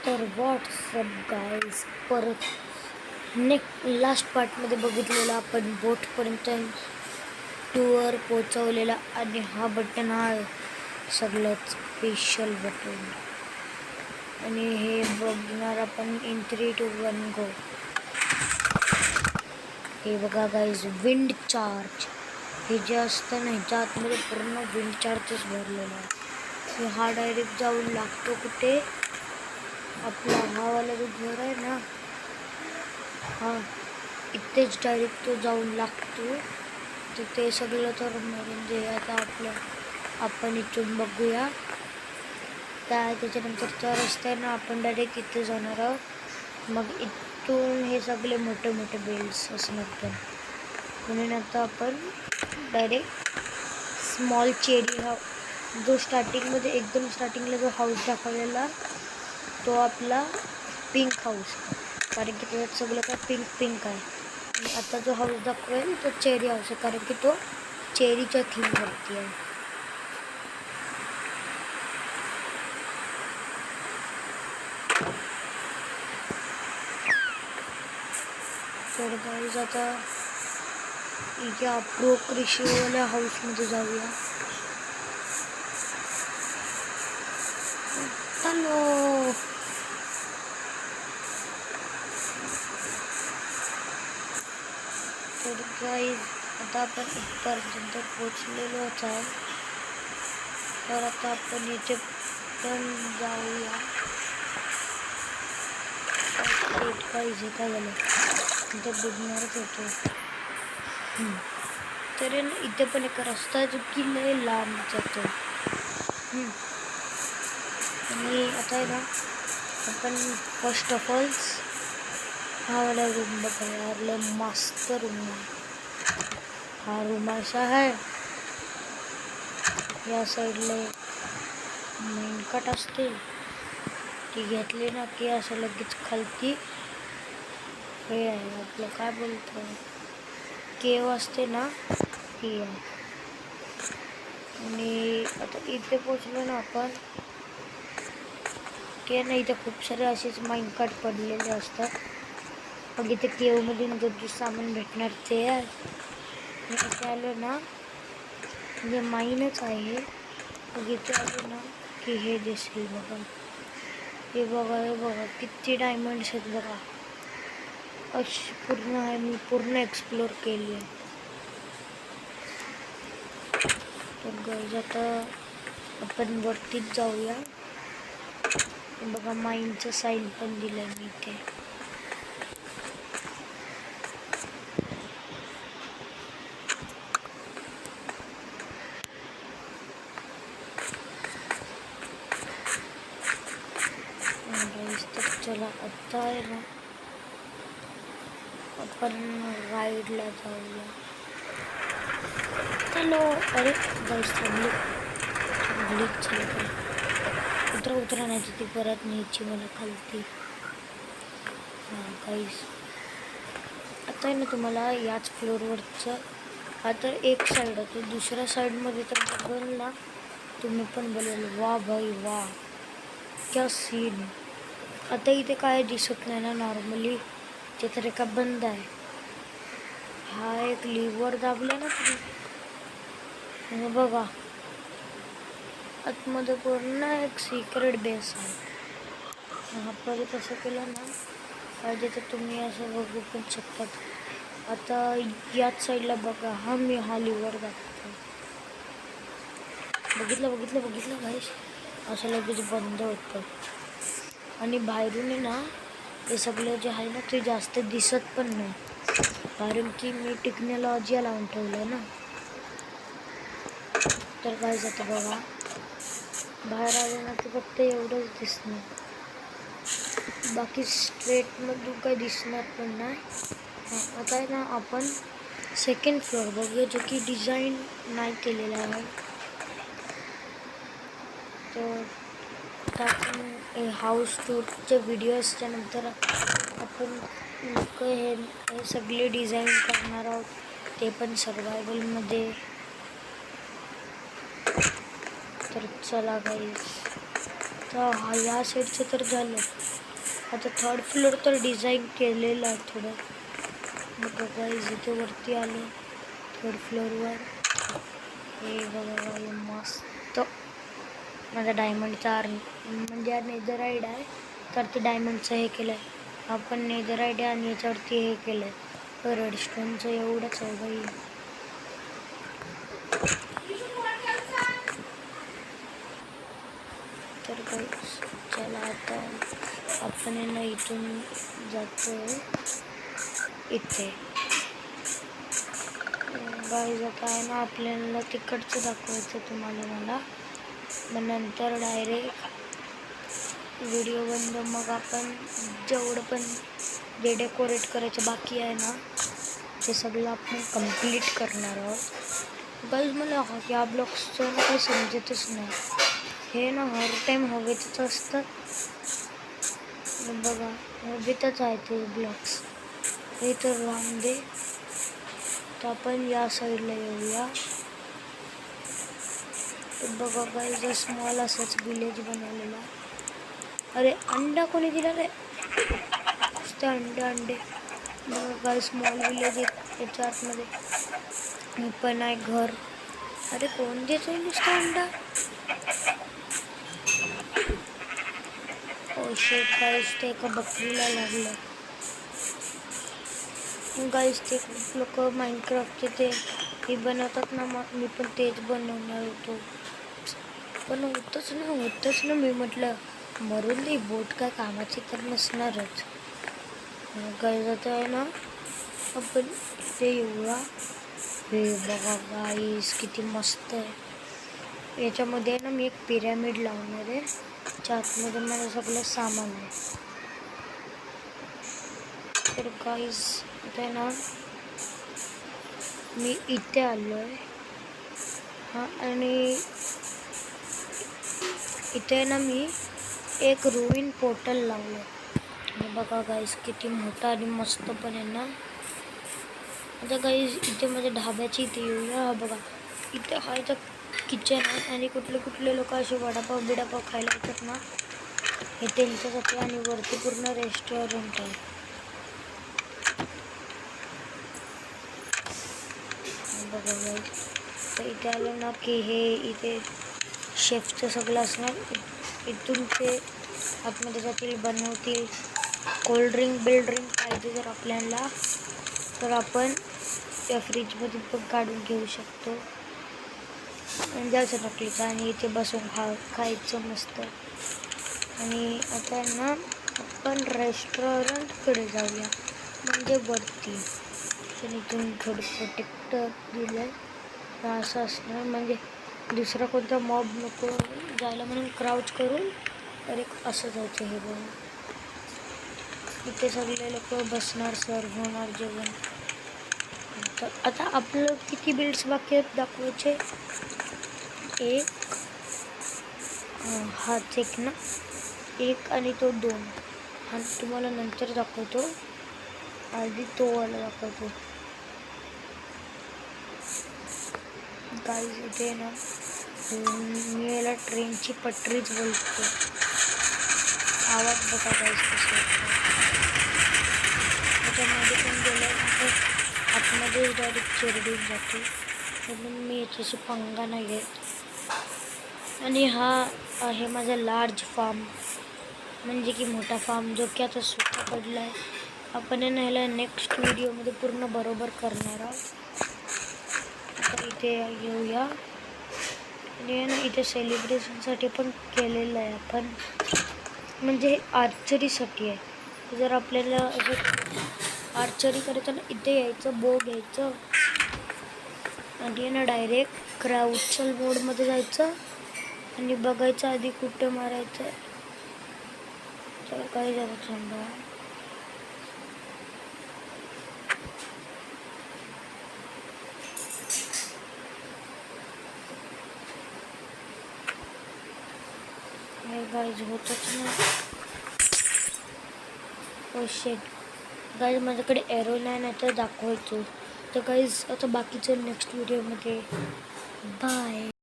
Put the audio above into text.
तर WhatsApp guys, परत last पार्टमध्ये बघितलेला आपण बोटपर्यंत टूर पोचवलेला, आणि हा बटन हा सगळ्यात स्पेशल बटन, आणि हे बघणार आपण इन 3, 2, 1 गो. हे बघा गाईज, विंड चार्ज. हे जे असतं ना, ह्याच्या आतमध्ये पूर्ण विंड चार्जच भरलेला आहे. हा डायरेक्ट जाऊन लागतो कुठे, आपला हा वाला जो घर आहे ना, हा इथेच डायरेक्ट तो जाऊन लागतो. तर ते सगळं तर म्हणजे आता आपण इथून बघूया. त्याच्यानंतरचा रस्ता आहे ना, आपण डायरेक्ट इथे जाणार आहोत. मग इथून हे सगळे मोठे मोठे बिल्ड्स असणार पण, म्हणून आता आपण डायरेक्ट स्मॉल चेरी हा जो स्टार्टिंगमध्ये एकदम स्टार्टिंगला जो हाऊस दाखवलेला, तो आपला पिंक हाऊस, कारण की त्याच्यात सगळं काय पिंक पिंक आहे. आणि आता जो हाऊस दाखवेल तो चेरी हाऊस आहे, कारण की तो चेरीच्या थीमवरती आहे. तर गाईज आता या प्रो कृषीवाल्या हाऊसमध्ये जाऊया. हॅलो, तर गाईज आता आपण इथपर्यंत पोचलेलोच आहे. तर आता आपण इथे पण जाऊया. गाईज हे काय झालं, इथे बुडणारच होतो. तर इथे पण एक रस्ता जो की लय लांब जातो. आणि आता आहे ना, आपण फर्स्ट ऑफ ऑल हा वाला रूम बघा यार, लय मस्त रूम आहे. हा रूम असा आहे, या साईडला मेनकट असते, ती घेतली ना की असं लगेच खालती हे आहे आपलं काय बोलतो, केव असते ना, ती आहे. आणि आता इथे पोचलो ना आपण, की नाही, इथे खूप सारे असेच माइनकाट पडलेले असतात. मग इथे केवमधून जो सामान भेटणार ते आहे. आणि इथे आलो ना, म्हणजे माईनच आहे. मग इथे आलो ना की हे दिसेल बघा, हे बघा किती डायमंड्स आहेत बघा. अशी पूर्ण आहे, मी पूर्ण एक्सप्लोर केली आहे. तर गाईज आता आपण वरतीच जाऊया. बघा माईनचं साईन पण दिलंय मी इथे. तर चला आता आहे ना, आपण राईडला जाऊया. हॅलो, अरे गाईस थांबली, उतरा नाही ती परत न्यायची मला खालती. हां गाईस, आता आहे ना, तुम्हाला याच फ्लोअरवरचं हा तर एक साईड होतो, दुसऱ्या साईडमध्ये तर बघाल ना तुम्ही पण बोलाल वा भाई वा, क्या सीन. आता इथे काय दिसत नाही ना, नॉर्मली ते तर एका बंद आहे. हा एक लिव्हर दाबला ना तुम्ही, बघा आतमध्ये पूर्ण एक सिक्रेट बेस आहे. हा परत असं केलं ना, पाहिजे तर तुम्ही असं बघू पण शकतात. आता याच साईडला बघा, हा मी हा लिव्हर दाखवतो. बघितलं गाईस, असं लगेच बंद होतं. आणि बाहेरून आहे ना, हे सगळं जे आहे ना ते जास्त दिसत पण नाही, कारण की मी टेक्नॉलॉजी लावून ठेवलं ना. तर गाईस आता बघा, बाहेर आलं ना तर फक्त एवढंच दिसणार, बाकी स्ट्रेटमधून काही दिसणार पण नाही. आता आहे ना, आपण सेकंड फ्लोअर बघूया, जो की डिझाईन नाही केलेला आहे. तर आता आपण हाऊस टूरच्या व्हिडिओजच्या नंतर आपण हे सगळे डिझाईन करणार आहोत, ते पण सर्वायवलमध्ये. तर चला गाईस, तर या साईडचं तर झालं. आता थर्ड फ्लोअर तर डिझाईन केलेलं आहे थोडं. बघा गाईज इथे वरती आले थर्ड फ्लोअरवर. हे बघा हे मस्त माझा डायमंडचा म्हणजे नेदराईड आहे तर ते डायमंडचं हे केलं आहे. आपण नेदराईड आहे आणि याच्यावरती हे केलं आहे रेडस्टोनचं. एवढंच आहे बाई. तर गाईज चला आता आपण ना इथून जातो इथे. गाईज आता आहे ना आपल्याला तिकडचं दाखवायचं तुम्हाला मला. मग नंतर डायरेक्ट व्हिडिओ बंद. मग आपण जेवढं पण जे डेकोरेट करायचं बाकी आहे ना ते सगळं आपण कंप्लीट करणार आहोत. गाईज मला या ब्लॉग्सचं ना काही समजतच नाही. हे ना हर टाईम हवेतच असतं. बघा हवेतच आहे ते ब्लॉग्स. हे तर राहून दे. तर आपण या साईडला येऊया. बघा गाईज स्मॉल असाच विलेज बनवलेला. अरे अंडा कोणी दिला रे? ते अंडे. बघा गाईज स्मॉल विलेज याच्या आतमध्ये मी पण आहे घर. अरे कोण देतोय नुसता अंडा? ओ शेट गाईज ते एका बकरीला लागलं. गाईज ते खूप लोक माइनक्राफ्टचे ते हे बनवतात ना. मग मी पण तेच बनवणार होतो पण होतच ना. मी म्हटलं मरून दे बोट काय कामाची तर नसणारच. गाईज आता आहे ना आपण ते येऊया. हे बघा गाईज किती मस्त आहे. याच्यामध्ये ना मी एक पिरॅमिड लावणार आहे. आतमध्ये माझं सगळं सामान आहे. तर गाईज इथे ना मी इथे आलो आहे. हां आणि इथे ना मी एक रुईन पोर्टल लावलं आहे. बघा गाईज किती मोठा आणि मस्त पण आहे ना. आता गाईज इथे माझ्या ढाब्याची इथे येऊया. बघा इथे हा इथं किचन आहे आणि कुठले लोक असे वडापाव खायला येतात ना हे त्यांच्यासाठी. आणि वरती पूर्ण रेस्टॉरंट आहे. बघा गाईज तर इथे आलं ना की हे इथे शेफचं सगळं असणार. इथून ते आतमध्ये जातील बनवतील. कोल्ड्रिंक पाहिजे जर आपल्याला तर आपण त्या फ्रीजमध्ये पण काढून घेऊ शकतो. आणि जायचं नकलीचं आणि इथे बसून खायचं मस्त. आणि आता ना आपण रेस्टॉरंटकडे जाऊया म्हणजे वरती. इथून थोडं प्रोटेक्टर दिलं आहे असं असणार म्हणजे दुसरा कोणता मॉब नको जायला म्हणून क्राउच करून डायरेक्ट असं जायचं. हे बघून इथे सगळे लोक बसणार सर्व होणार जेवण. तर आता आपलं किती बिल्ड्स बाकी आहेत दाखवायचे. एक हाच एक ना एक आणि तो 2. हा तुम्हाला नंतर दाखवतो. आधी तो वाला दाखवतो. गाईज इथे ना मी याला ट्रेनची पटरीच बोलतो. आवाज बघा गाईज कसं त्याच्यामध्ये पण गेल्यानंतर आतमध्ये डायरेक्ट चिरडून जातो. म्हणून मी याच्याशी पंगा नाही घेत. आणि हा आहे माझा लार्ज फार्म म्हणजे की मोठा फार्म जो की आता सुका पडला आहे. आपण ह्याला नेक्स्ट व्हिडिओमध्ये पूर्ण बरोबर करणार आहोत. आता इथे येऊया. आणि ना इथे सेलिब्रेशनसाठी पण केलेलं आहे आपण म्हणजे आर्चरीसाठी आहे. जर आपल्याला असं आर्चरी करायचं ना इथे यायचं बो घ्यायचं आणि ना डायरेक्ट क्राउचल मोडमध्ये जायचं आणि बघायचं आधी कुठं मारायचं. तर काय झालं थांबा. गाईज होतच ना. ओ शेट गाईज माझ्याकडे एरो नाही तर दाखवायचो. तर गाईज आता बाकीचं नेक्स्ट व्हिडिओमध्ये. बाय.